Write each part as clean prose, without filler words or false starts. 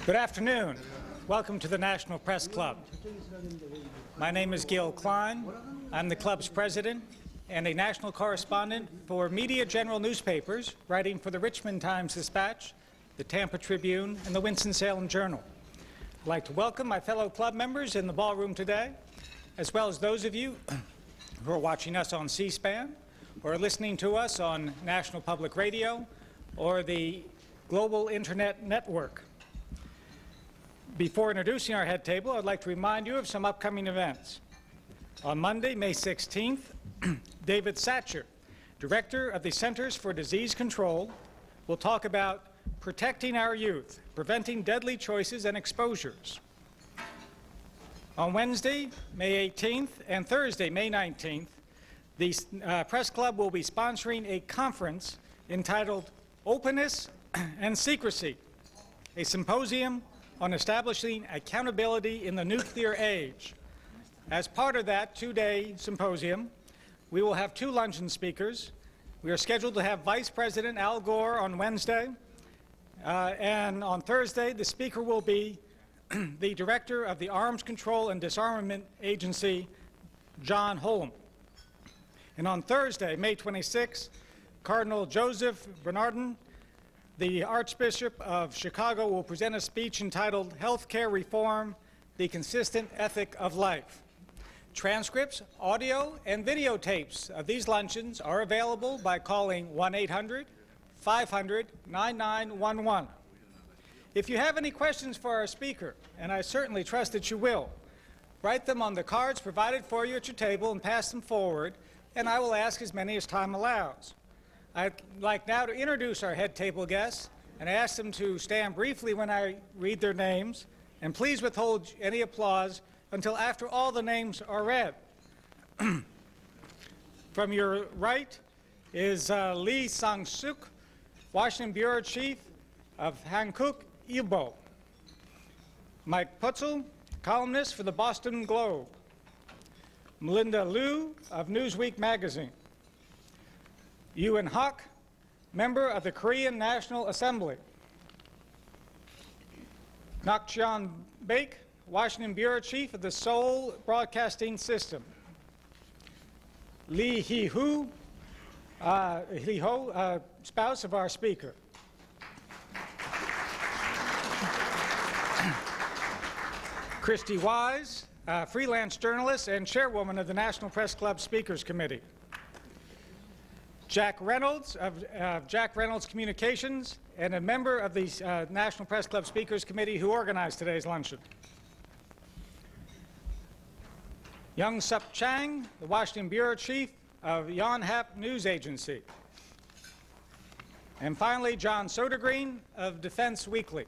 Good afternoon. Welcome to the National Press Club. My name is Gil Klein. I'm the club's president and a national correspondent for Media General newspapers, writing for the Richmond Times-Dispatch, the Tampa Tribune, and the Winston-Salem Journal. I'd like to welcome my fellow club members in the ballroom today, as well as those of you who are watching us on C-SPAN or listening to us on National Public Radio or the Global Internet Network. Before introducing our head table, I'd like to remind you of some upcoming events. On Monday, May 16th, David Satcher, Director of the Centers for Disease Control, will talk about protecting our youth, preventing deadly choices and exposures. On Wednesday, May 18th, and Thursday, May 19th, the Press Club will be sponsoring a conference entitled Openness and Secrecy, a symposium on establishing accountability in the nuclear age. As part of that two-day symposium, we will have two luncheon speakers. We are scheduled to have Vice President Al Gore on Wednesday, and on Thursday, the speaker will be the Director of the Arms Control and Disarmament Agency, John Holm. And on Thursday, May 26, Cardinal Joseph Bernardin, the Archbishop of Chicago, will present a speech entitled Healthcare Reform, the Consistent Ethic of Life. Transcripts, audio, and videotapes of these luncheons are available by calling 1-800-500-9911. If you have any questions for our speaker, and I certainly trust that you will, write them on the cards provided for you at your table and pass them forward, and I will ask as many as time allows. I'd like now to introduce our head table guests and ask them to stand briefly when I read their names, and please withhold any applause until after all the names are read. From your right is Lee Sang-suk, Washington Bureau Chief of Hankook Ilbo. Mike Putzel, columnist for the Boston Globe. Melinda Liu of Newsweek magazine. Ewan Hawk, member of the Korean National Assembly. Luncheon Baek, Washington Bureau Chief of the Seoul Broadcasting System. Lee Hee-ho, spouse of our speaker. Christy Wise, freelance journalist and chairwoman of the National Press Club Speakers Committee. Jack Reynolds of Jack Reynolds Communications, and a member of the National Press Club Speakers Committee who organized today's luncheon. Young Sup Chang, the Washington Bureau Chief of Yonhap News Agency. And finally, John Sodergreen of Defense Weekly.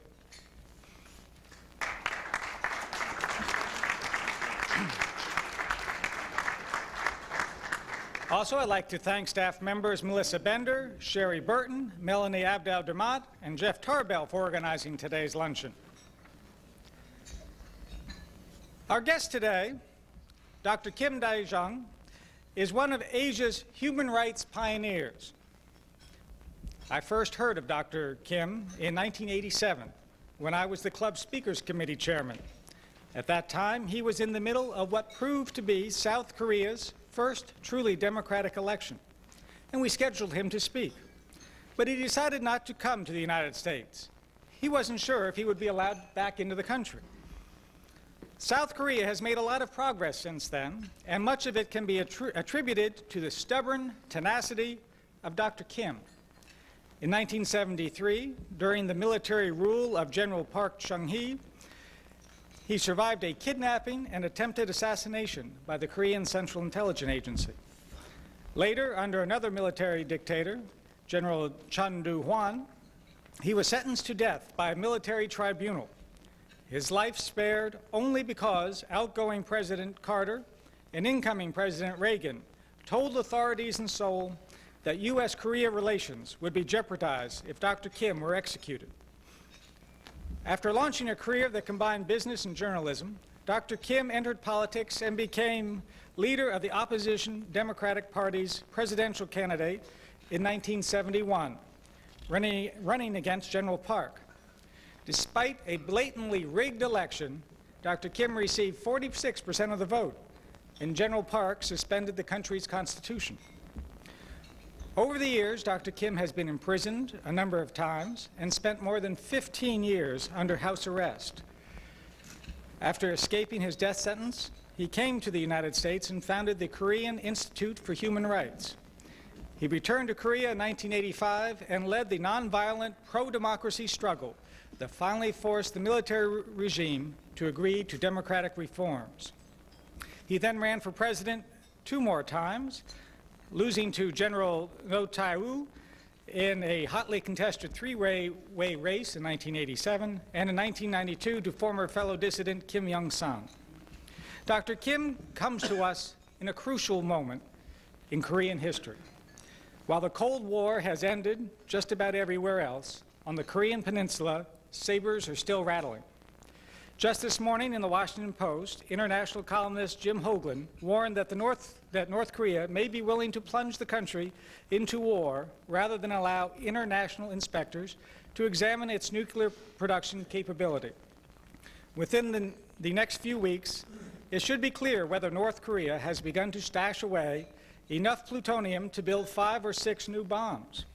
Also, I'd like to thank staff members Melissa Bender, Sherry Burton, Melanie Abdel-Dermat, and Jeff Tarbell for organizing today's luncheon. Our guest today, Dr. Kim Dae-Jung, is one of Asia's human rights pioneers. I first heard of Dr. Kim in 1987 when I was the Club Speakers Committee chairman. At that time, he was in the middle of what proved to be South Korea's first truly democratic election, and we scheduled him to speak. But he decided not to come to the United States. He wasn't sure if he would be allowed back into the country. South Korea has made a lot of progress since then, and much of it can be attributed to the stubborn tenacity of Dr. Kim. In 1973, during the military rule of General Park Chung-hee, he survived a kidnapping and attempted assassination by the Korean Central Intelligence Agency. Later, under another military dictator, General Chun Do-hwan, he was sentenced to death by a military tribunal. His life spared only because outgoing President Carter and incoming President Reagan told authorities in Seoul that U.S.-Korea relations would be jeopardized if Dr. Kim were executed. After launching a career that combined business and journalism, Dr. Kim entered politics and became leader of the opposition Democratic Party's presidential candidate in 1971, running against General Park. Despite a blatantly rigged election, Dr. Kim received 46% of the vote, and General Park suspended the country's constitution. Over the years, Dr. Kim has been imprisoned a number of times and spent more than 15 years under house arrest. After escaping his death sentence, he came to the United States and founded the Korean Institute for Human Rights. He returned to Korea in 1985 and led the nonviolent pro-democracy struggle that finally forced the military regime to agree to democratic reforms. He then ran for president 2 more times, losing to General No Tae-woo in a hotly contested 3-way race in 1987, and in 1992 to former fellow dissident Kim Young-sang. Dr. Kim comes to us in a crucial moment in Korean history. While the Cold War has ended just about everywhere else, on the Korean Peninsula, sabers are still rattling. Just this morning in the Washington Post, international columnist Jim Hoagland warned that North Korea may be willing to plunge the country into war rather than allow international inspectors to examine its nuclear production capability. Within the next few weeks, it should be clear whether North Korea has begun to stash away enough plutonium to build 5 or 6 new bombs.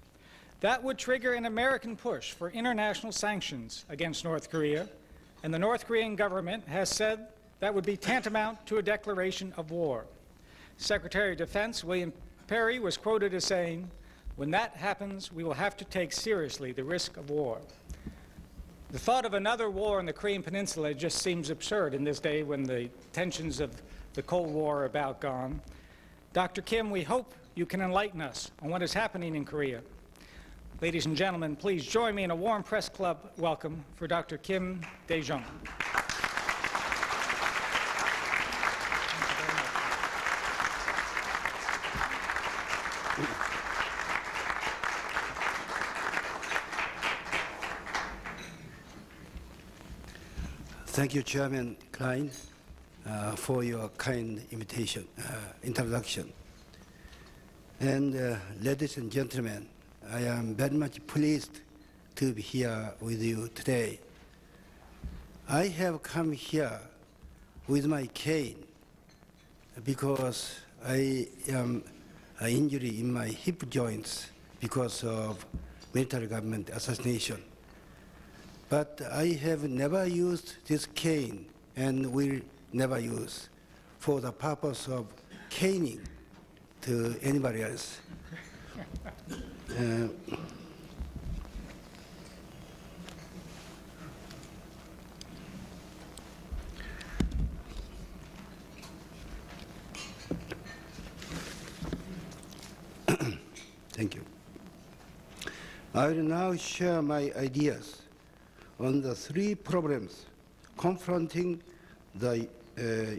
That would trigger an American push for international sanctions against North Korea, and the North Korean government has said that would be tantamount to a declaration of war. Secretary of Defense William Perry was quoted as saying, "When that happens, we will have to take seriously the risk of war." The thought of another war in the Korean Peninsula just seems absurd in this day when the tensions of the Cold War are about gone. Dr. Kim, we hope you can enlighten us on what is happening in Korea. Ladies and gentlemen, please join me in a warm press club welcome for Dr. Kim Dae-Jung. Thank you, Chairman Klein, for your kind introduction. And ladies and gentlemen, I am very much pleased to be here with you today. I have come here with my cane because I am an injury in my hip joints because of military government assassination. But I have never used this cane and will never use for the purpose of caning to anybody else. Thank you. I will now share my ideas on the 3 problems confronting the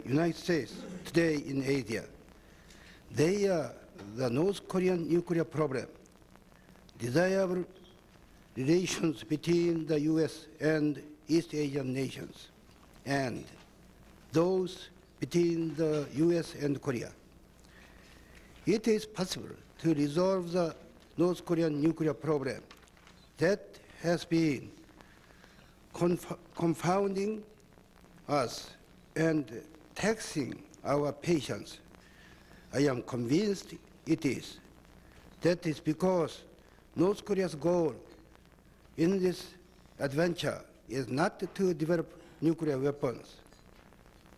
United States today in Asia. They are the North Korean nuclear problem, desirable relations between the US and East Asian nations, and those between the US and Korea. It is possible to resolve the North Korean nuclear problem that has been confounding us and taxing our patience. I am convinced it is. That is because North Korea's goal in this adventure is not to develop nuclear weapons,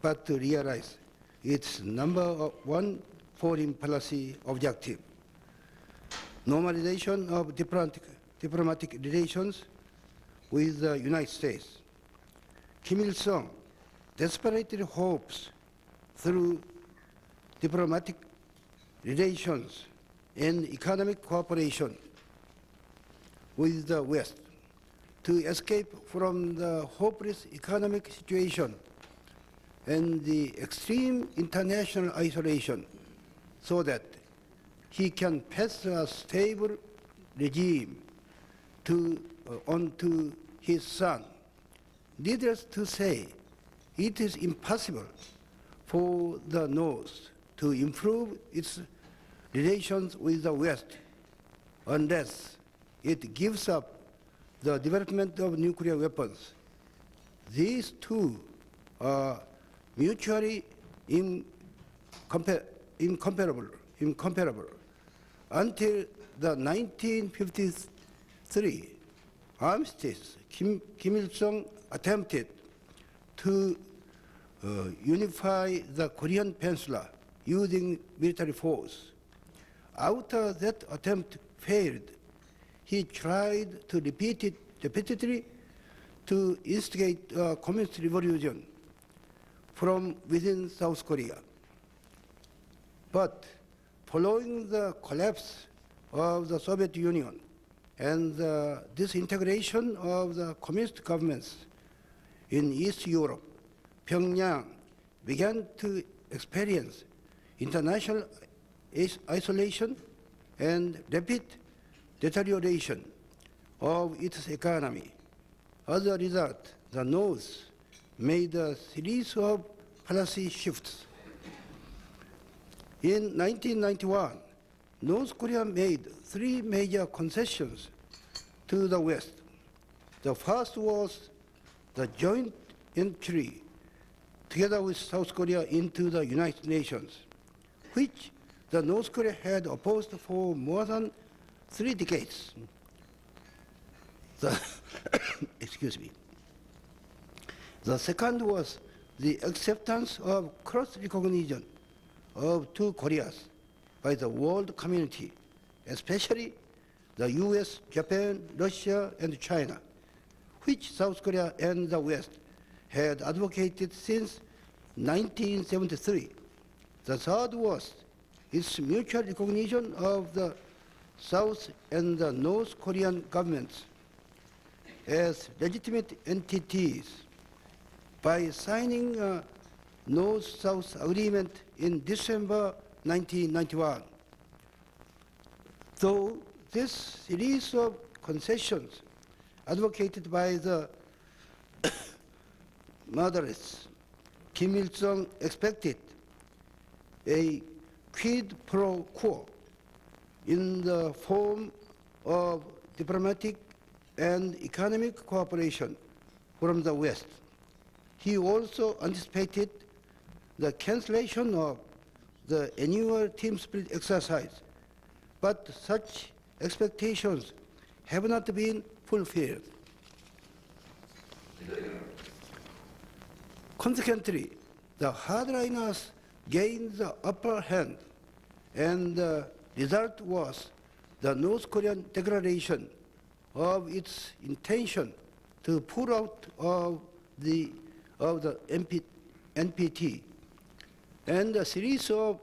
but to realize its #1 foreign policy objective: normalization of diplomatic relations with the United States. Kim Il-sung desperately hopes through diplomatic relations and economic cooperation with the West to escape from the hopeless economic situation and the extreme international isolation so that he can pass a stable regime on to his son. Needless to say, it is impossible for the North to improve its relations with the West unless it gives up the development of nuclear weapons. These two are mutually incomparable until the 1953 armistice. Kim Il-sung attempted to unify the Korean Peninsula using military force. After that attempt failed, he tried to repeat it repeatedly to instigate a communist revolution from within South Korea. But following the collapse of the Soviet Union and the disintegration of the communist governments in East Europe, Pyongyang began to experience international isolation and rapid deterioration of its economy. As a result, the North made a series of policy shifts. In 1991, North Korea made three major concessions to the West. The first was the joint entry, together with South Korea, into the United Nations, which the North Korea had opposed for more than 3 decades. Excuse me. The second was the acceptance of cross-recognition of two Koreas by the world community, especially the US, Japan, Russia, and China, which South Korea and the West had advocated since 1973. The third was its mutual recognition of the South and the North Korean governments as legitimate entities by signing a North-South agreement in December 1991. Though this series of concessions advocated by the moderates, Kim Il-sung expected a quid pro quo in the form of diplomatic and economic cooperation from the West. He also anticipated the cancellation of the annual team spirit exercise, but such expectations have not been fulfilled. Consequently, the hardliners gained the upper hand, and the result was the North Korean declaration of its intention to pull out of the NPT, and a series of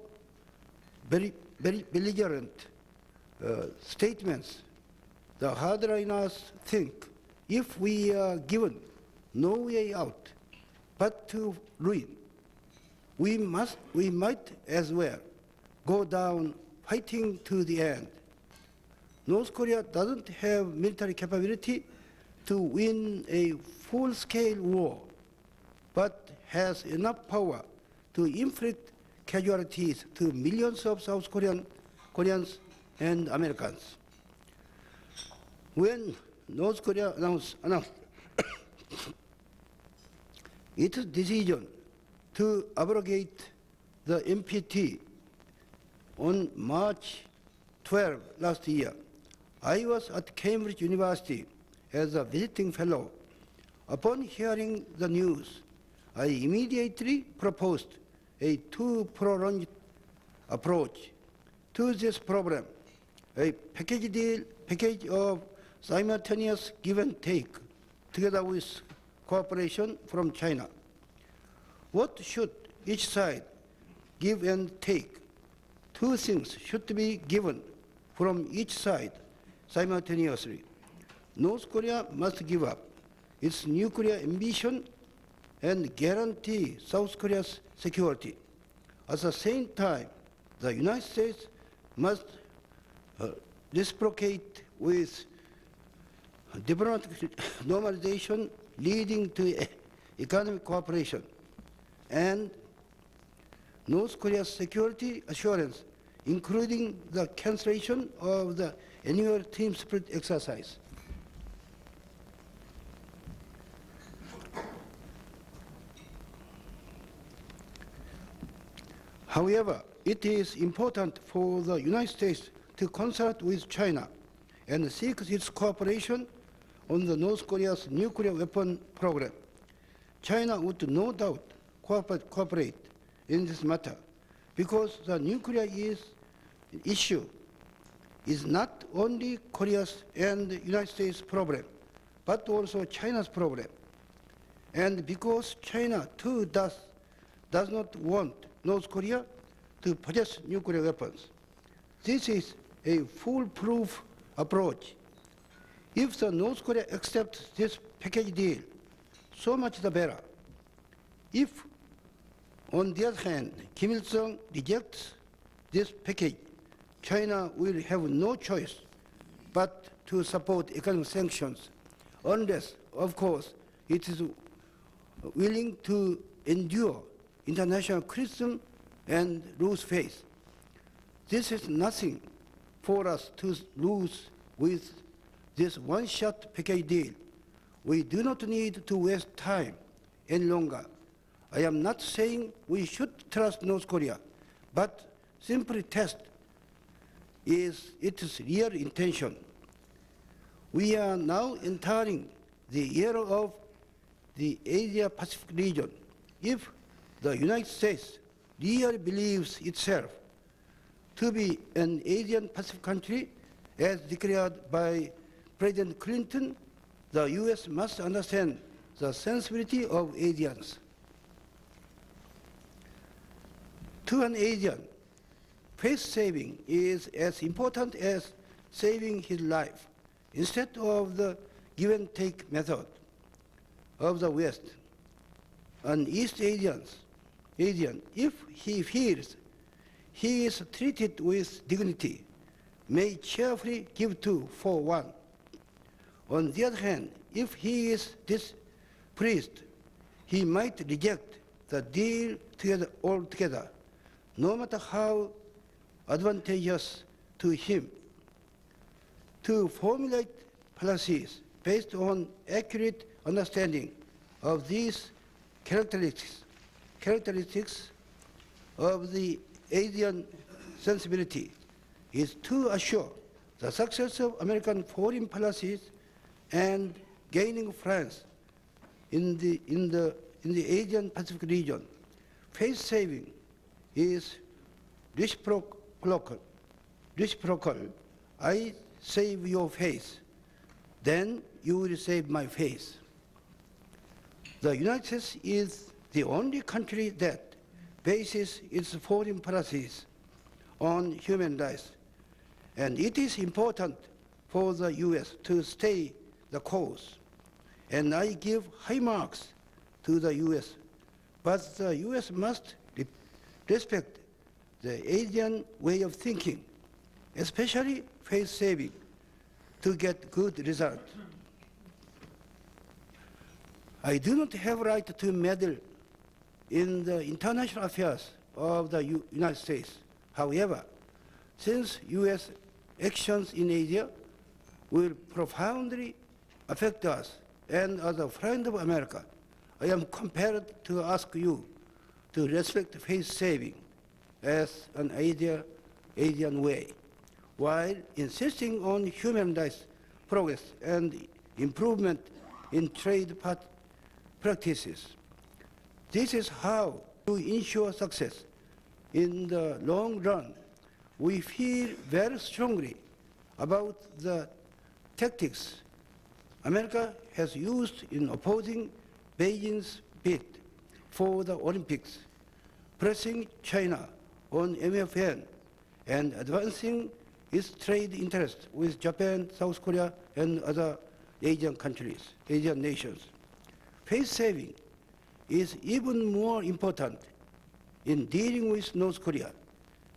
very belligerent statements. The hardliners think if we are given no way out but to ruin, we might as well go down fighting to the end. North Korea doesn't have military capability to win a full-scale war, but has enough power to inflict casualties to millions of South Koreans and Americans. When North Korea announced its decision to abrogate the NPT on March 12 last year, I was at Cambridge University as a visiting fellow. Upon hearing the news, I immediately proposed a two-pronged approach to this problem, a package of simultaneous give and take, together with cooperation from China. What should each side give and take? Two things should be given from each side simultaneously. North Korea must give up its nuclear ambition and guarantee South Korea's security. At the same time, the United States must reciprocate with diplomatic normalization leading to economic cooperation, and North Korea's security assurance, including the cancellation of the annual team spirit exercise. However, it is important for the United States to consult with China and seek its cooperation on the North Korea's nuclear weapon program. China would no doubt cooperate in this matter because the nuclear issue is not only Korea's and the United States problem, but also China's problem. And because China too does not want North Korea to possess nuclear weapons. This is a foolproof approach. If the North Korea accepts this package deal, so much the better. If, on the other hand, Kim Il-sung rejects this package, China will have no choice but to support economic sanctions, unless, of course, it is willing to endure international criticism and lose face. This is nothing for us to lose with this one-shot package deal. We do not need to waste time any longer. I am not saying we should trust North Korea, but simply test its real intention. We are now entering the era of the Asia-Pacific region. If the United States really believes itself to be an Asian Pacific country, as declared by President Clinton, the U.S. must understand the sensibility of Asians. To an Asian, face saving is as important as saving his life. Instead of the give and take method of the West, an East Asian, if he feels he is treated with dignity, may cheerfully give two for one. On the other hand, if he is displeased, he might reject the deal altogether, no matter how advantageous to him. To formulate policies based on accurate understanding of these characteristics of the Asian sensibility is to assure the success of American foreign policies and gaining friends in the Asian Pacific region. Face saving is reciprocal. I save your face, then you will save my face. The United States is the only country that bases its foreign policies on human rights, and it is important for the U.S. to stay the course. And I give high marks to the U.S., but the U.S. must respect the Asian way of thinking, especially face saving, to get good results. I do not have right to meddle in the international affairs of the United States. However, since U.S. actions in Asia will profoundly affect us, and as a friend of America, I am compelled to ask you to respect face saving as an Asian way, while insisting on human rights progress and improvement in trade practices. This is how to ensure success in the long run. We feel very strongly about the tactics America has used in opposing Beijing's bid for the Olympics, pressing China on MFN and advancing its trade interests with Japan, South Korea, and other Asian countries, Asian nations. Face saving is even more important in dealing with North Korea,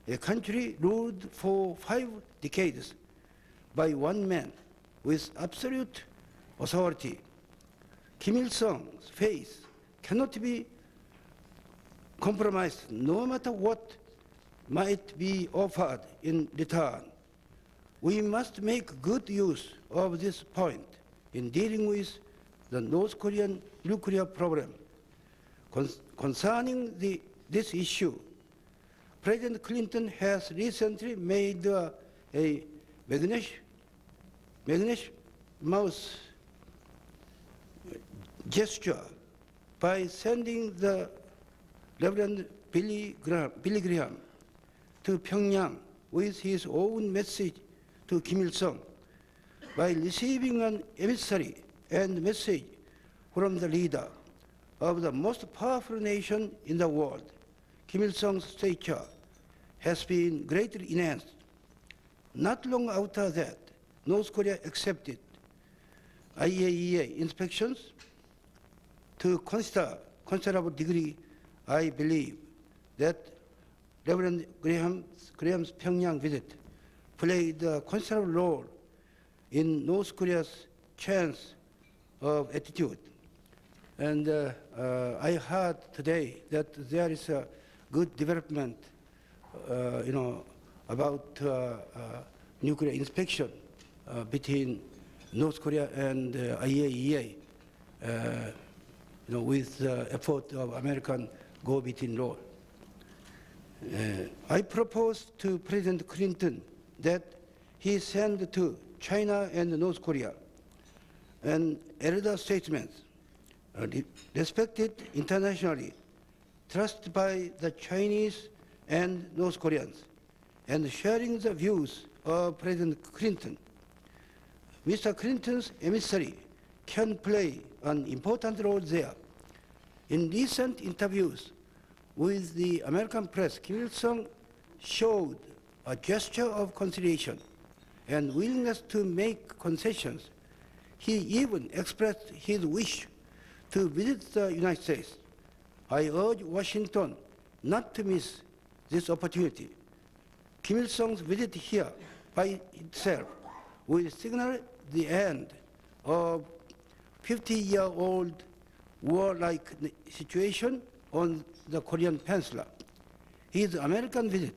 a country ruled for 5 decades by one man with absolute authority. Kim Il-sung's faith cannot be compromised no matter what might be offered in return. We must make good use of this point in dealing with the North Korean nuclear problem. Concerning this issue, President Clinton has recently made a magnanimous gesture by sending the Reverend Billy Graham to Pyongyang with his own message to Kim Il-sung. By receiving an emissary and message from the leader of the most powerful nation in the world, Kim Il-sung's stature has been greatly enhanced. Not long after that, North Korea accepted IAEA inspections. To considerable degree, I believe that Reverend Graham's Pyongyang visit played a considerable role in North Korea's change of attitude. And I heard today that there is a good development, about nuclear inspection between North Korea and IAEA, with the effort of American go-between role. I proposed to President Clinton that he send to China and North Korea an elder statesman, respected internationally, trusted by the Chinese and North Koreans, and sharing the views of President Clinton. Mr. Clinton's emissary can play an important role there. In recent interviews with the American press, Kim Il-sung showed a gesture of conciliation and willingness to make concessions. He even expressed his wish to visit the United States. I urge Washington not to miss this opportunity. Kim Il-sung's visit here by itself will signal the end of 50-year-old war-like situation on the Korean Peninsula. His American visit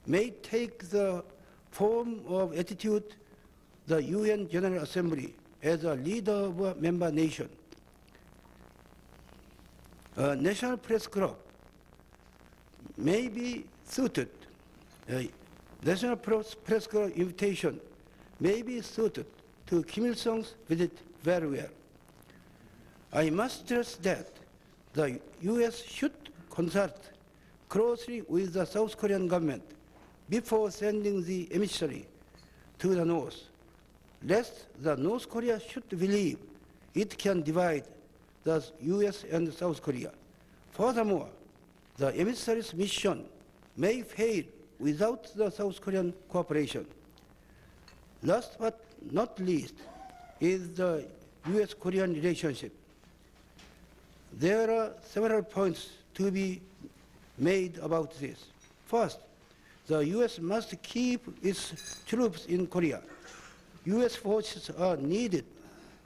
may take the form of attitude the UN General Assembly as a leader of a member nation. A national press club may be suited. A national press club invitation may be suited to Kim Il-sung's visit very well. I must stress that the U.S. should consult closely with the South Korean government before sending the emissary to the North, lest the North Korea should believe it can divide the U.S. and South Korea. Furthermore, the emissary's mission may fail without the South Korean cooperation. Last but not least is the U.S.-Korean relationship. There are several points to be made about this. First, the U.S. must keep its troops in Korea. U.S. forces are needed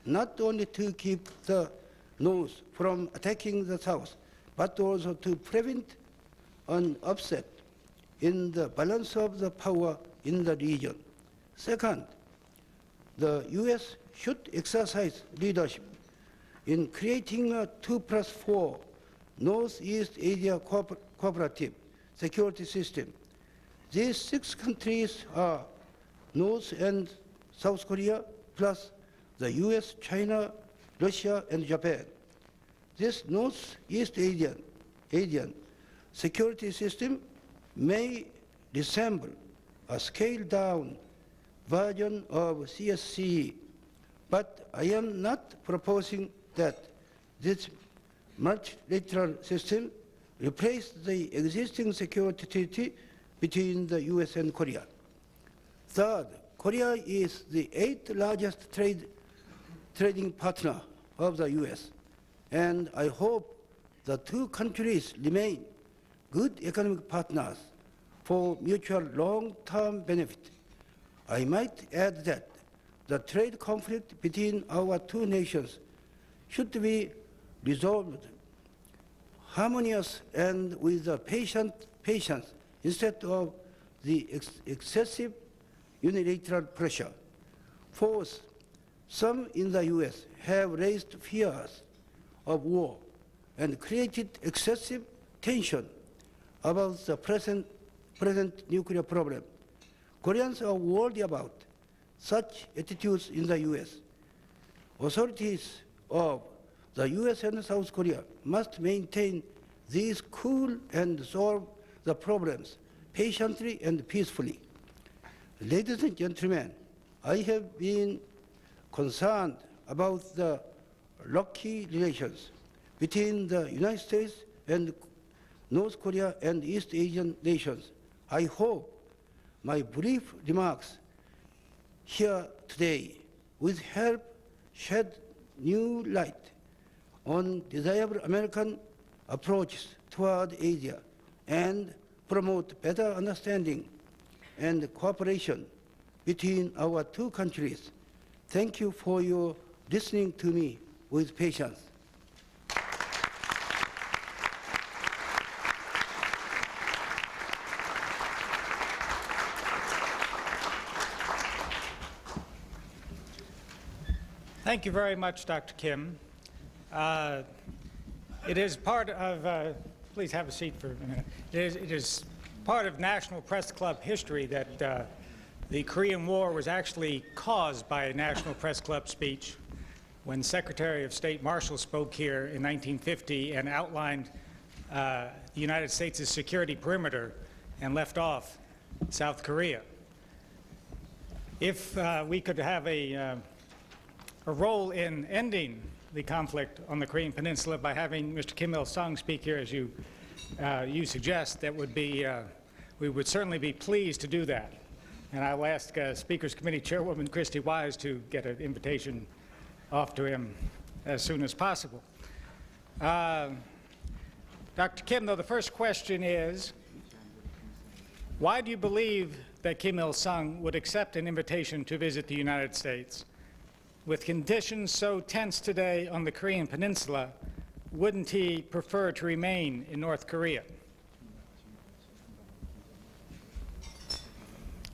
not only to keep the North from attacking the South, but also to prevent an upset in the balance of the power in the region. Second, the U.S. should exercise leadership in creating a 2+4 Northeast Asia cooperative security system. These 6 countries are North and South Korea, plus the US, China, Russia, and Japan. This Northeast Asian security system may resemble a scaled-down version of CSCE, but I am not proposing that this multilateral system replace the existing security treaty between the US and Korea. Third, Korea is the 8th largest trading partner of the US, and I hope the 2 countries remain good economic partners for mutual long-term benefit. I might add that the trade conflict between our 2 nations should be resolved harmonious and with patience instead of the excessive unilateral pressure. Fourth, some in the US have raised fears of war and created excessive tension about the present present nuclear problem. Koreans are worried about such attitudes in the U.S. Authorities of the U.S. and South Korea must maintain these cool and solve the problems patiently and peacefully. Ladies and gentlemen, I have been concerned about the rocky relations between the United States and North Korea and East Asian nations. I hope my brief remarks here today will help shed new light on desirable American approaches toward Asia and promote better understanding and cooperation between our two countries. Thank you for your listening to me with patience. Thank you very much, Dr. Kim. It is part of, please have a seat for a minute. It is part of National Press Club history that the Korean War was actually caused by a National Press Club speech when Secretary of State Marshall spoke here in 1950 and outlined the United States' security perimeter and left off South Korea. If we could have a role in ending the conflict on the Korean Peninsula by having Mr. Kim Il-sung speak here, as you suggest, that would be, we would certainly be pleased to do that. And I will ask Speakers Committee Chairwoman Christy Wise to get an invitation off to him as soon as possible. Dr. Kim, though, the first question is, why do you believe that Kim Il-sung would accept an invitation to visit the United States? With conditions so tense today on the Korean Peninsula, wouldn't he prefer to remain in North Korea?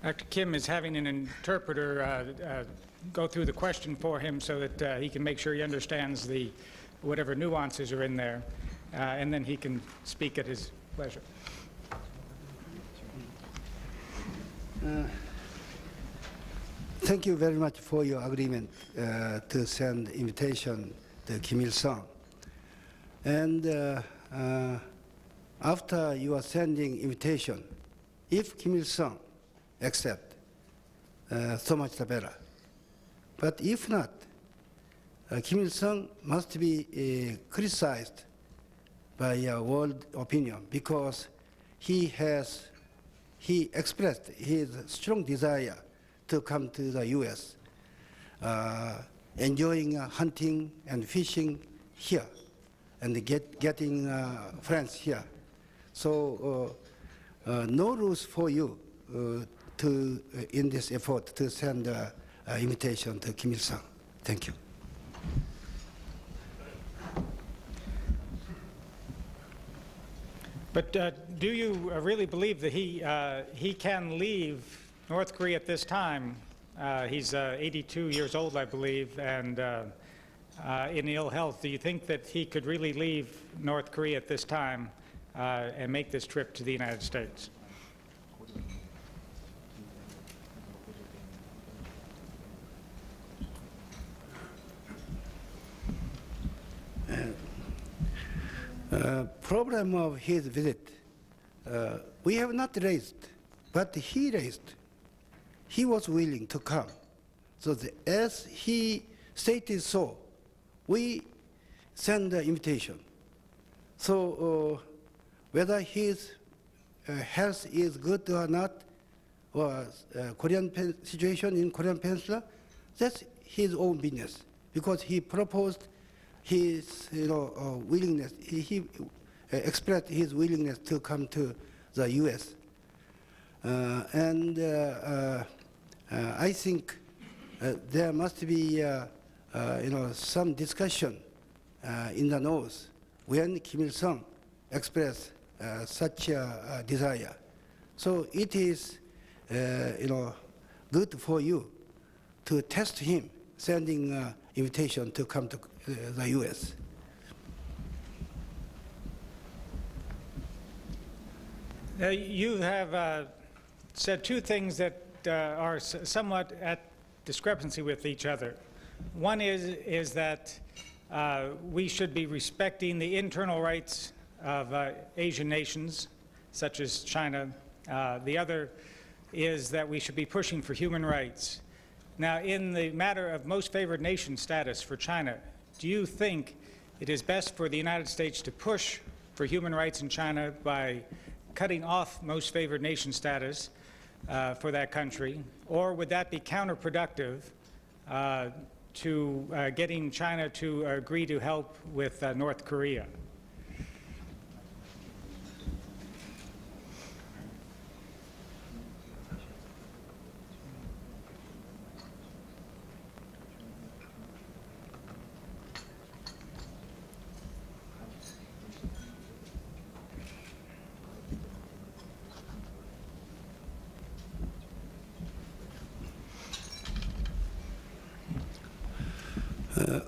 Dr. Kim is having an interpreter go through the question for him so that he can make sure he understands whatever nuances are in there, and then he can speak at his pleasure. Thank you very much for your agreement to send invitation to Kim Il-sung. And after you are sending invitation, if Kim Il-sung accept, so much the better. But if not, Kim Il-sung must be criticized by world opinion because he expressed his strong desire to come to the U.S., enjoying hunting and fishing here, and getting friends here. So no rules for you in this effort to send an invitation to Kim Il-sung. Thank you. But do you really believe that he can leave North Korea at this time? He's 82 years old, I believe, and in ill health. Do you think that he could really leave North Korea at this time and make this trip to the United States? Problem of his visit, we have not raised, but he raised. He was willing to come. So as he stated so, we send the invitation. So whether his health is good or not, or situation in Korean Peninsula, that's his own business, because he proposed his willingness. He expressed his willingness to come to the U.S. I think there must be some discussion in the North when Kim Il-sung expressed such a desire. So it is good for you to test him, sending invitation to come to the U.S. You have said two things that are somewhat at discrepancy with each other. One is that we should be respecting the internal rights of Asian nations, such as China. The other is that we should be pushing for human rights. Now, in the matter of most favored nation status for China, do you think it is best for the United States to push for human rights in China by cutting off most favored nation status for that country, or would that be counterproductive to getting China to agree to help with North Korea?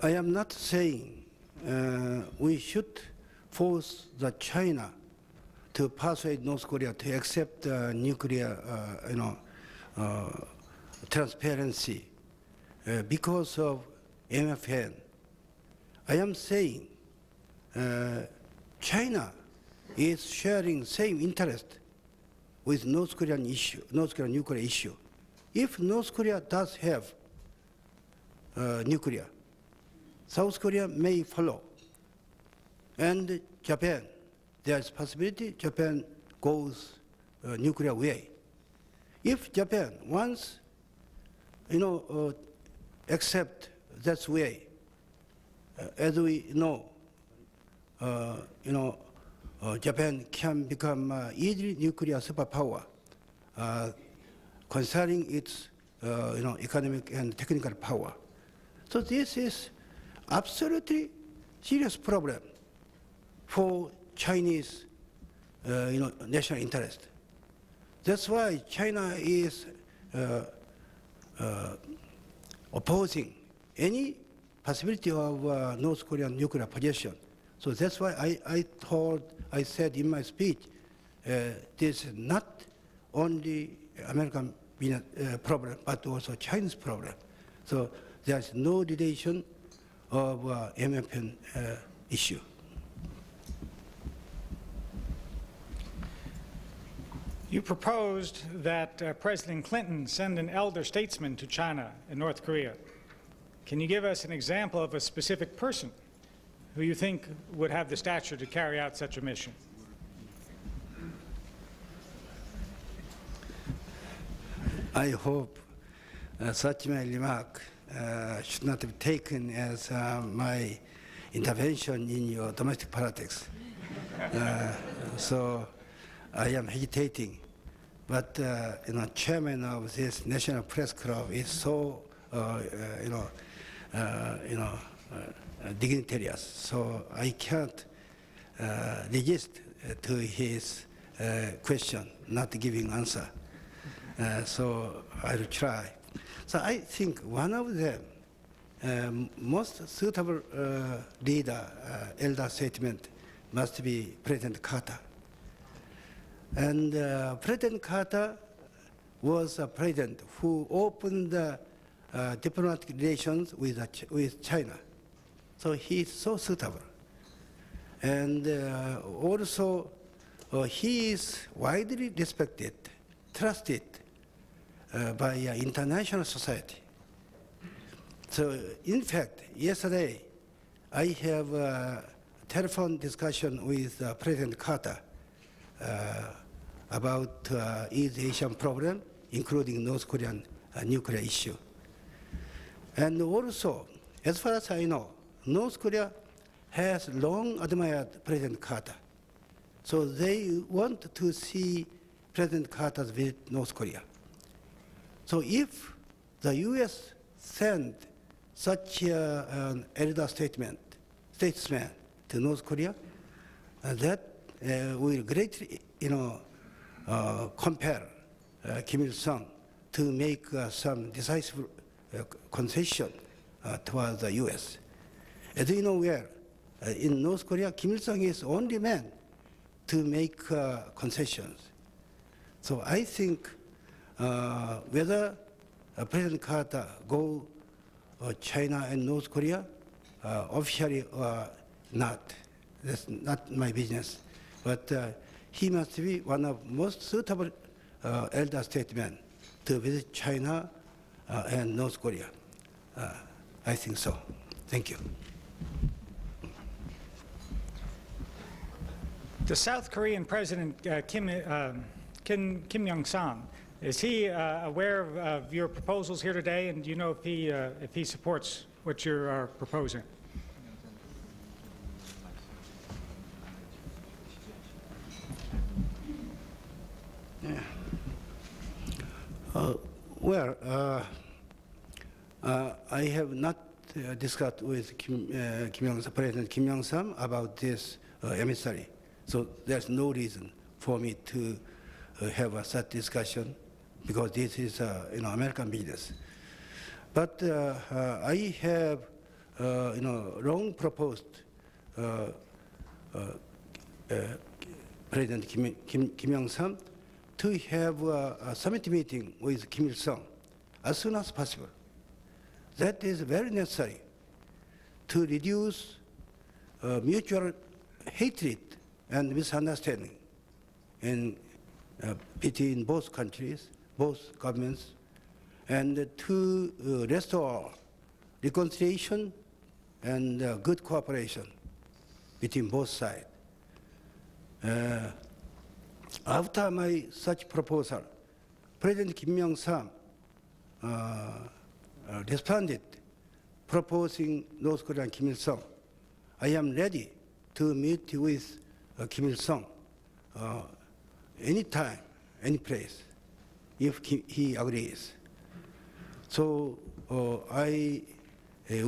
I am not saying we should force the China to persuade North Korea to accept nuclear, transparency because of MFN. I am saying China is sharing same interest with North Korean nuclear issue. If North Korea does have nuclear, South Korea may follow. And Japan, there is possibility Japan goes nuclear way. If Japan wants, accept that way, as we know, Japan can become easily nuclear superpower, concerning its, economic and technical power. So this is absolutely serious problem for Chinese, national interest. That's why China is opposing any possibility of North Korean nuclear possession. So that's why I said in my speech, this is not only American problem, but also Chinese problem. So there's no relation of MFN issue. You proposed that President Clinton send an elder statesman to China and North Korea. Can you give us an example of a specific person who you think would have the stature to carry out such a mission? I hope such my remark should not be taken as my intervention in your domestic politics. So I am hesitating. But chairman of this National Press Club is so dignitarious. So I can't resist to his question, not giving answer. So I will try. So I think one of them, most suitable leader, elder statement, must be President Carter. And President Carter was a president who opened diplomatic relations with China. So he is so suitable. And also, he is widely respected, trusted by international society. So in fact, yesterday, I have a telephone discussion with President Carter about East Asian problem, including North Korean nuclear issue. And also, as far as I know, North Korea has long admired President Carter. So they want to see President Carter's visit North Korea. So if the US send such an elder statesman to North Korea, that will greatly, compel Kim Il-sung to make some decisive concession towards the US. As you know well, in North Korea, Kim Il-sung is the only man to make concessions. So I think whether President Carter go China and North Korea officially or not, that's not my business. But he must be one of most suitable elder statesmen to visit China and North Korea. I think so. Thank you. The South Korean President Kim Dae-Jung, is he aware of your proposals here today, and do you know if he supports what you're proposing? Yeah. I have not discussed with President Kim Dae-Jung about this emissary, so there's no reason for me to have a such discussion, because this is American business. But I have long proposed President Kim Dae-Jung to have a summit meeting with Kim Il-sung as soon as possible. That is very necessary to reduce mutual hatred and misunderstanding between both countries, both governments, and to restore reconciliation and good cooperation between both sides. After my such proposal, President Kim Dae-Jung responded, proposing North Korean Kim Il-sung. I am ready to meet with Kim Il-sung anytime, any place, if he agrees. So I really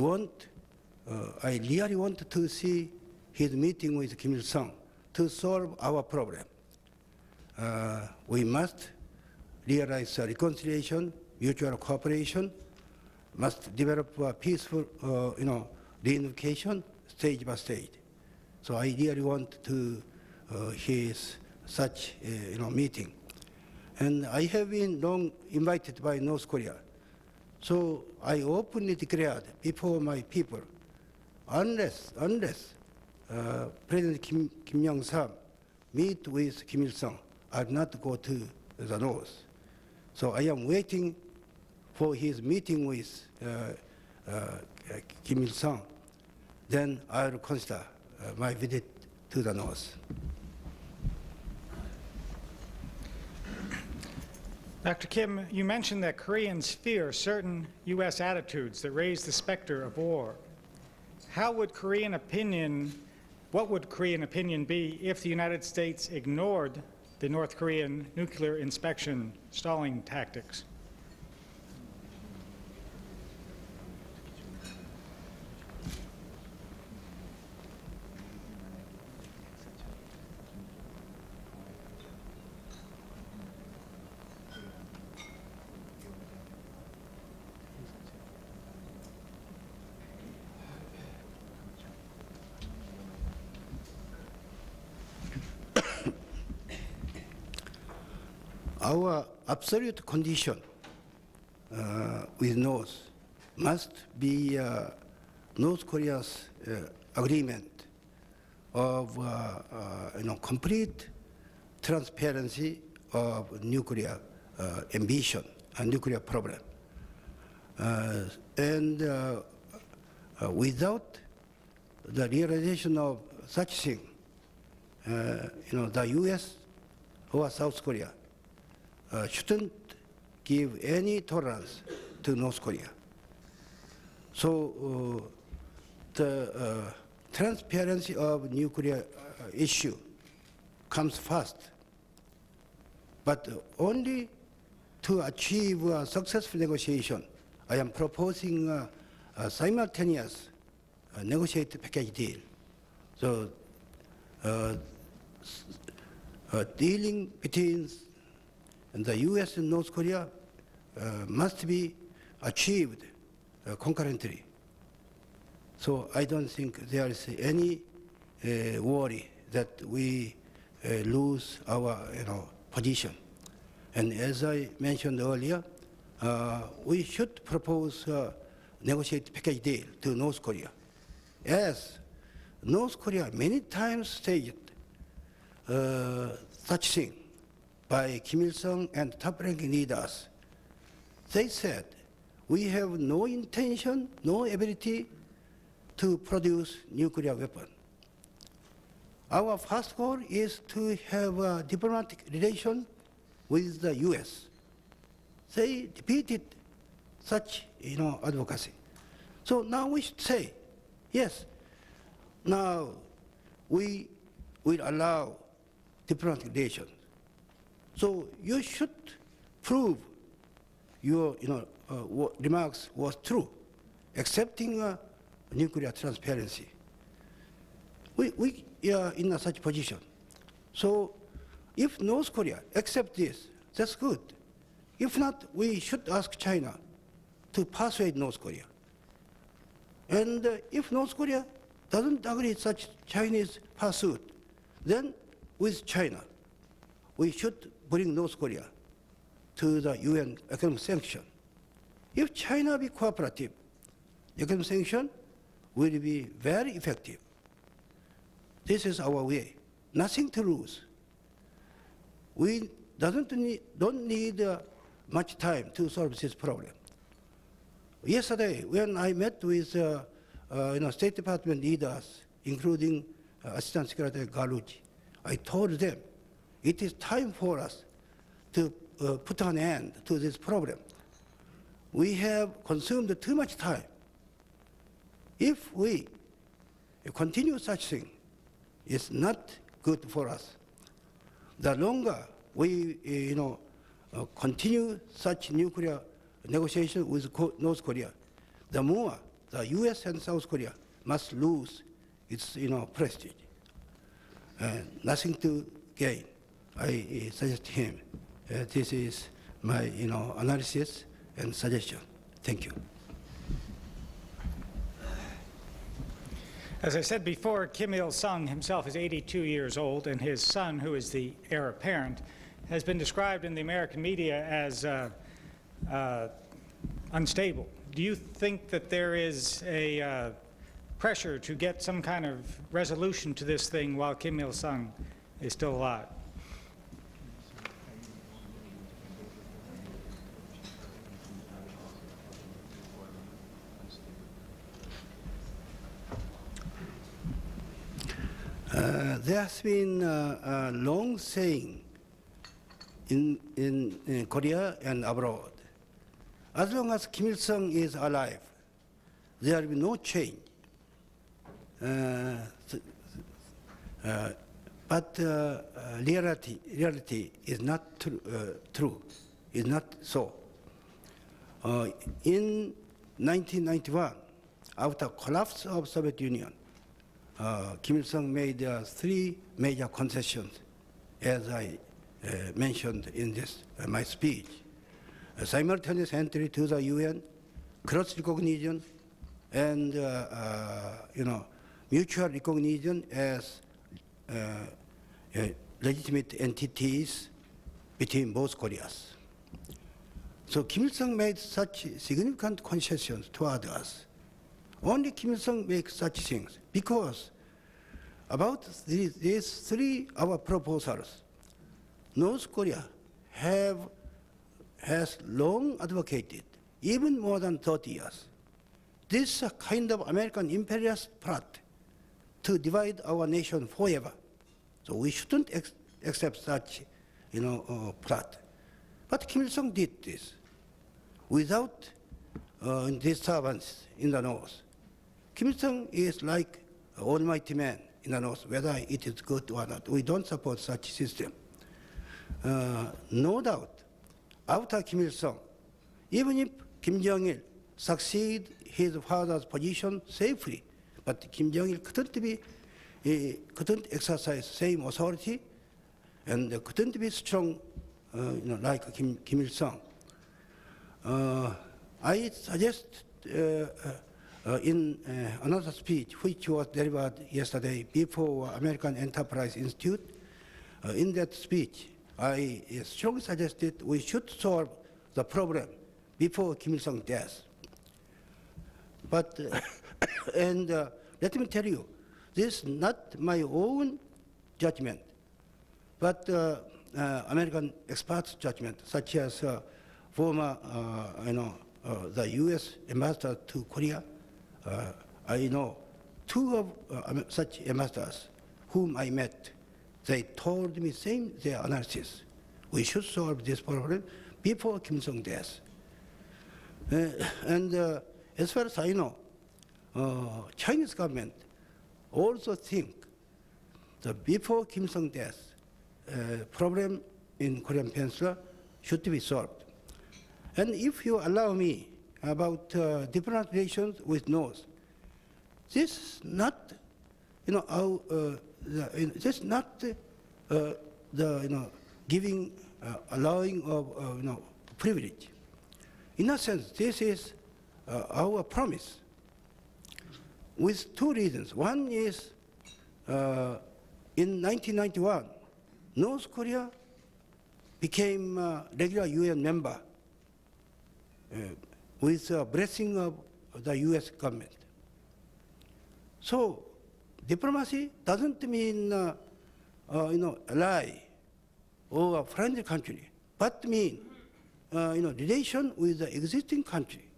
want to see his meeting with Kim Il-sung to solve our problem. We must realize reconciliation, mutual cooperation, must develop a peaceful, reunification stage by stage. So I really want to his such, meeting. And I have been long invited by North Korea. So I openly declared before my people, unless President Kim Dae-Jung meet with Kim Il-sung, I'll not go to the North. So I am waiting for his meeting with Kim Il-sung. Then I'll consider my visit to the North. Dr. Kim, you mentioned that Koreans fear certain U.S. attitudes that raise the specter of war. What would Korean opinion be if the United States ignored the North Korean nuclear inspection stalling tactics? Our absolute condition with North must be North Korea's agreement of complete transparency of nuclear ambition and nuclear problem. And without the realization of such thing, the U.S. or South Korea shouldn't give any tolerance to North Korea. So the transparency of nuclear issue comes first, but only to achieve a successful negotiation, I am proposing a simultaneous negotiated package deal. So dealing between the U.S. and North Korea must be achieved concurrently. So I don't think there is any worry that we lose our position. And as I mentioned earlier, we should propose negotiate package deal to North Korea. As North Korea many times stated such thing by Kim Il-sung and top-ranking leaders. They said, we have no intention, no ability to produce nuclear weapon. Our first goal is to have a diplomatic relation with the US. They repeated such advocacy. So now we should say, yes, now we will allow diplomatic relations. So you should prove your remarks was true, accepting nuclear transparency. We are in such position. So if North Korea accepts this, that's good. If not, we should ask China to persuade North Korea. And if North Korea doesn't agree with such Chinese pursuit, then with China, we should bring North Korea to the UN economic sanction. If China be cooperative, economic sanction will be very effective. This is our way. Nothing to lose. We don't need much time to solve this problem. Yesterday, when I met with State Department leaders, including Assistant Secretary Galucci, I told them it is time for us to put an end to this problem. We have consumed too much time. If we continue such thing, it's not good for us. The longer we continue such nuclear negotiation with North Korea, the more the US and South Korea must lose its prestige. Nothing to gain. I suggest him. This is my analysis and suggestion. Thank you. As I said before, Kim Il-sung himself is 82 years old, and his son, who is the heir apparent, has been described in the American media as unstable. Do you think that there is a pressure to get some kind of resolution to this thing while Kim Il-sung is still alive? There has been a long saying in Korea and abroad. As long as Kim Il-sung is alive, there will be no change. But reality is not true, is not so. In 1991, after collapse of Soviet Union, Kim Il-sung made 3 major concessions, as I mentioned in this my speech: simultaneous entry to the UN, cross recognition, and mutual recognition as legitimate entities between both Koreas. So Kim Il-sung made such significant concessions toward us. Only Kim Il-sung makes such things because about these 3 our proposals, North Korea has long advocated, even more than 30 years. This is a kind of American imperialist plot to divide our nation forever. So we shouldn't accept such plot. But Kim Il-sung did this without disturbance in the North. Kim Il-sung is like an almighty man in the North, whether it is good or not. We don't support such system. No doubt, after Kim Il-sung, even if Kim Jong-il succeed his father's position safely, but Kim Jong-il couldn't exercise same authority and couldn't be strong like Kim Il-sung. I suggest in another speech which was delivered yesterday before American Enterprise Institute, in that speech, I strongly suggested we should solve the problem before Kim Il-sung's death. But, and let me tell you, this is not my own judgment, but American experts' judgment, such as former, the U.S. ambassador to Korea. I know two of such ambassadors whom I met. They told me their analysis. We should solve this problem before Kim Il-sung's death. And as far as I know, Chinese government also think that before Kim Il-sung's death, problem in Korean Peninsula should be solved. And if you allow me about diplomatic relations with North, this is not, this is not the giving, allowing of privilege. In a sense, this is our promise, with two reasons. One is, in 1991, North Korea became a regular UN member with the blessing of the US government. So diplomacy doesn't mean ally or a friendly country, but mean relation with the existing country.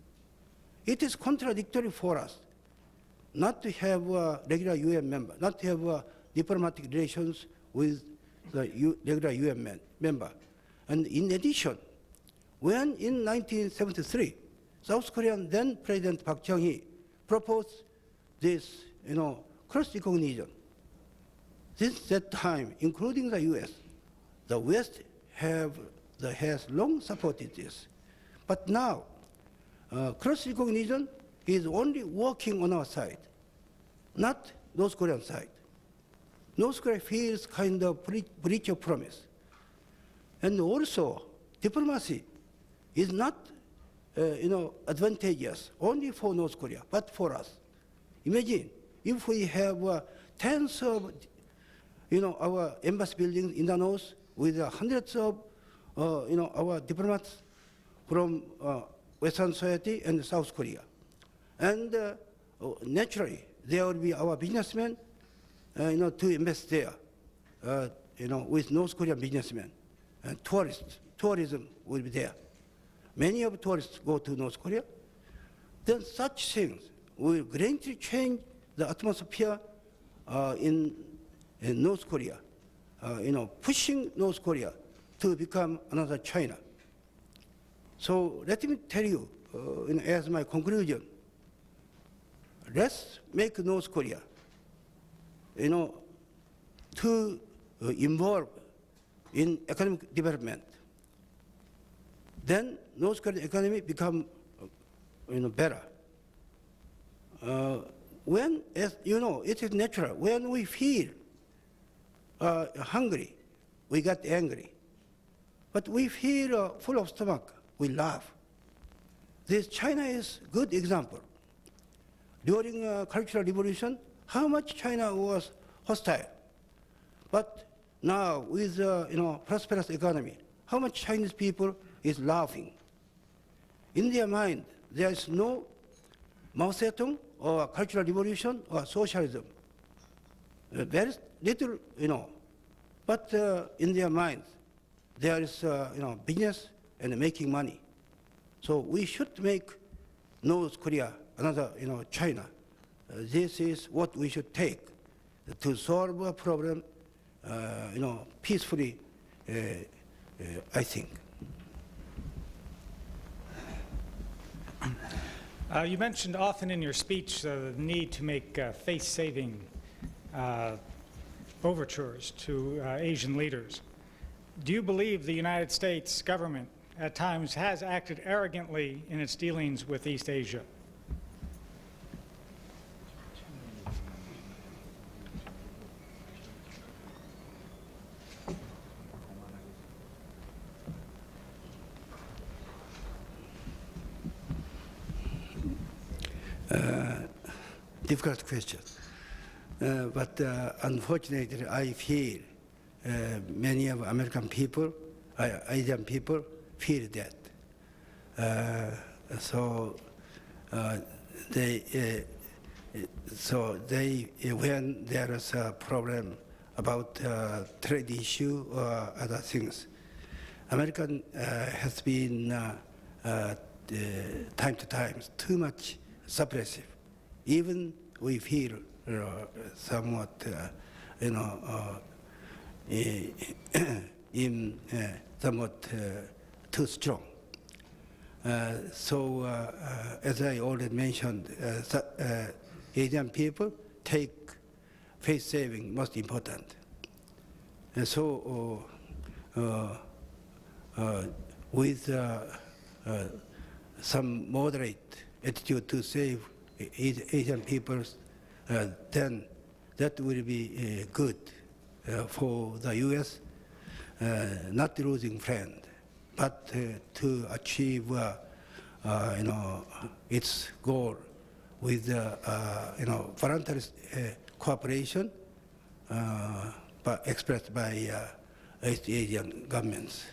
It is contradictory for us not to have a regular UN member, not to have diplomatic relations with the regular UN member. And in addition, when in 1973, South Korean then President Park Chung-hee proposed this, cross-recognition. Since that time, including the US, the West has long supported this. But now, cross-recognition is only working on our side, not North Korean side. North Korea feels kind of breach of promise. And also, diplomacy is not, advantageous only for North Korea, but for us. Imagine if we have tens of, our embassy buildings in the north with hundreds of, our diplomats from Western society and South Korea. And naturally, there will be our businessmen, to invest there, with North Korean businessmen. And tourism will be there. Many of tourists go to North Korea. Then such things will greatly change the atmosphere in North Korea, pushing North Korea to become another China. So let me tell you, as my conclusion, let's make North Korea, to involve in economic development. Then North Korean economy become, better. When, as it is natural, when we feel hungry, we get angry. But we feel full of stomach, we laugh. This China is good example. During Cultural Revolution, how much China was hostile. But now with prosperous economy, how much Chinese people is laughing. In their mind, there is no Mao Zedong or Cultural Revolution or socialism. Very little, but in their minds, there is, business and making money. So we should make North Korea another, China. This is what we should take to solve a problem, peacefully, I think. You mentioned often in your speech the need to make face-saving overtures to Asian leaders. Do you believe the United States government at times has acted arrogantly in its dealings with East Asia? Difficult question. But unfortunately, I feel many of American people, Asian people, feel that. So when there is a problem about trade issue or other things, American has been time to time too much suppressive. Even we feel somewhat, somewhat too strong. As I already mentioned, Asian people take face saving most important. And so with some moderate attitude to save Asian peoples, then that will be good for the U.S., not losing friend, but to achieve its goal with voluntary cooperation but expressed by East Asian governments.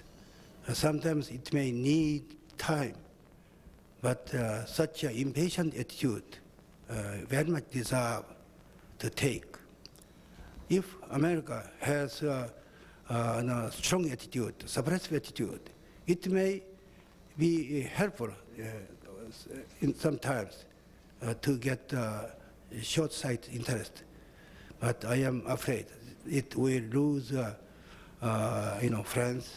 Sometimes it may need time, but such an impatient attitude very much deserve to take. If America has a strong attitude, suppressive attitude, it may be helpful sometimes to get short-sighted interest. But I am afraid it will lose, friends,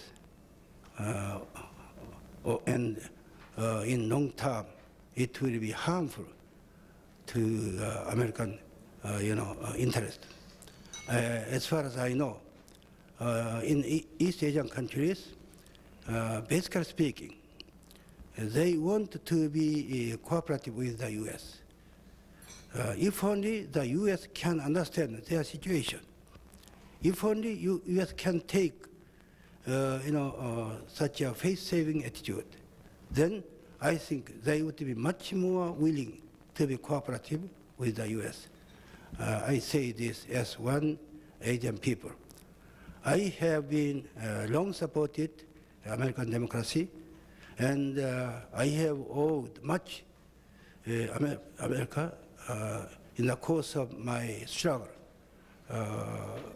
and in long term, it will be harmful to American, interest. As far as I know, in East Asian countries, basically speaking, they want to be cooperative with the U.S. If only the U.S. can understand their situation, if only U.S. can take, such a face-saving attitude, then I think they would be much more willing to be cooperative with the U.S. I say this as one Asian people. I have been long supported American democracy, and I have owed much America in the course of my struggle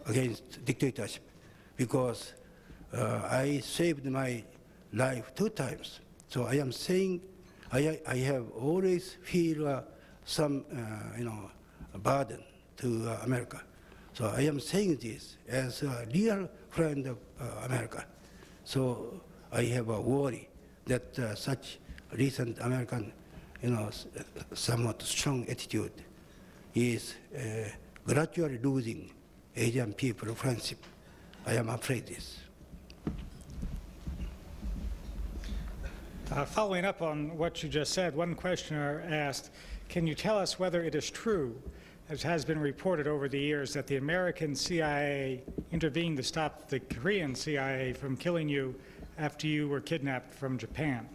against dictatorship, because I saved my life 2 times. So I am saying I have always feel some burden to America. So I am saying this as a real friend of America. So I have a worry that such recent American, somewhat strong attitude is gradually losing Asian people friendship. I am afraid this. Following up on what you just said, one questioner asked, can you tell us whether it is true, as has been reported over the years, that the American CIA intervened to stop the Korean CIA from killing you after you were kidnapped from Japan?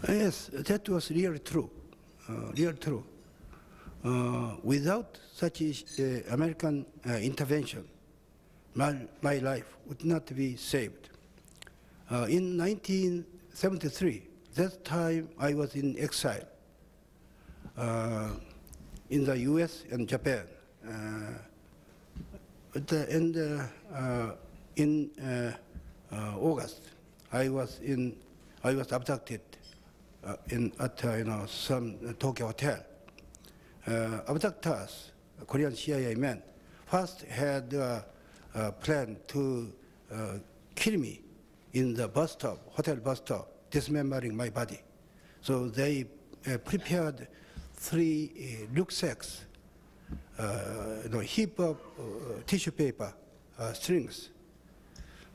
Yes, that was really true, real true. Without such American intervention, my life would not be saved. In 1973, that time I was in exile in the US and Japan. In August, I was abducted at some Tokyo hotel. Abductors, Korean CIA men, first had a plan to kill me in the bus stop, hotel bus stop, dismembering my body. So they prepared 3 rucksacks, heap of tissue paper, strings,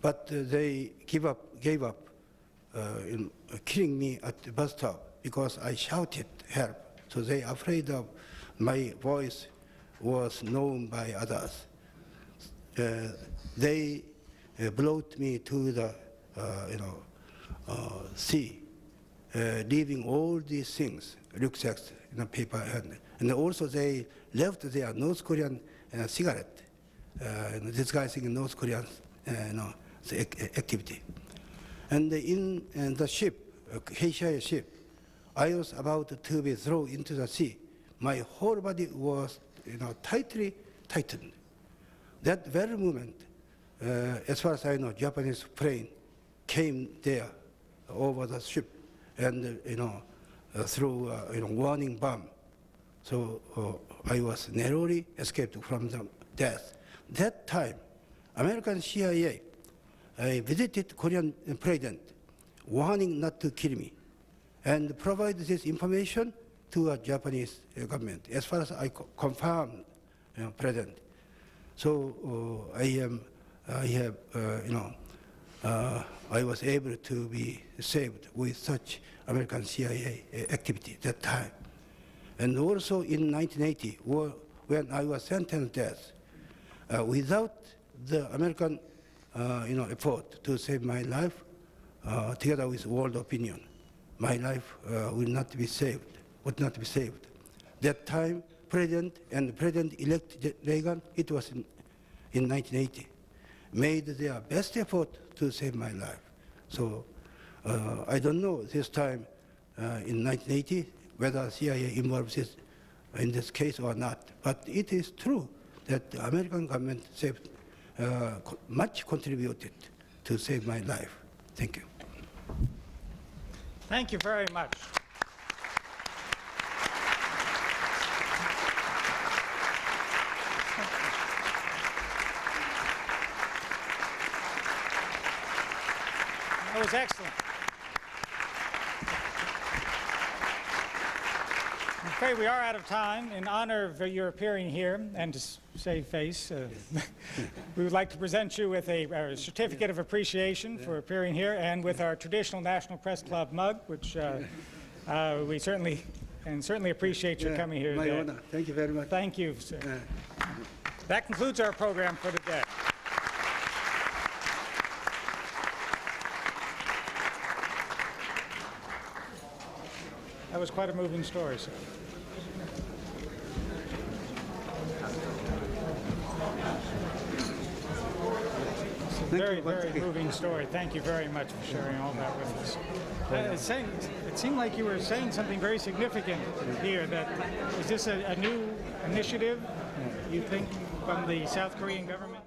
but they gave up in killing me at the bus stop because I shouted help. So they afraid of my voice was known by others. They brought me to the sea, leaving all these things, rucksacks, paper, and also they left their North Korean cigarette, disguising North Korean activity. And in the ship, Asia ship, I was about to be thrown into the sea. My whole body was tightly tightened. That very moment, as far as I know, Japanese plane came there over the ship and threw warning bomb. So I was narrowly escaped from the death. That time, American CIA visited Korean president, warning not to kill me, and provided this information to a Japanese government. As far as I confirmed, president. So I was able to be saved with such American CIA activity that time. And also in 1980, when I was sentenced to death, without the American effort to save my life, together with world opinion, my life would not be saved. That time, President-elect Reagan, it was in 1980, made their best effort to save my life. So I don't know this time in 1980 whether CIA involved in this case or not, but it is true that the American government saved, much contributed to save my life. Thank you. Thank you very much. That was excellent. I'm afraid we are out of time. In honor of your appearing here and to save face, we would like to present you with a certificate of appreciation for appearing here and with our traditional National Press Club mug, which we certainly appreciate your coming here today. My honor. Thank you very much. Thank you, sir. That concludes our program for today. That was quite a moving story, sir. Very moving story. Thank you very much for sharing all that with us. It seemed like you were saying something very significant here. Is this a new initiative, you think, from the South Korean government?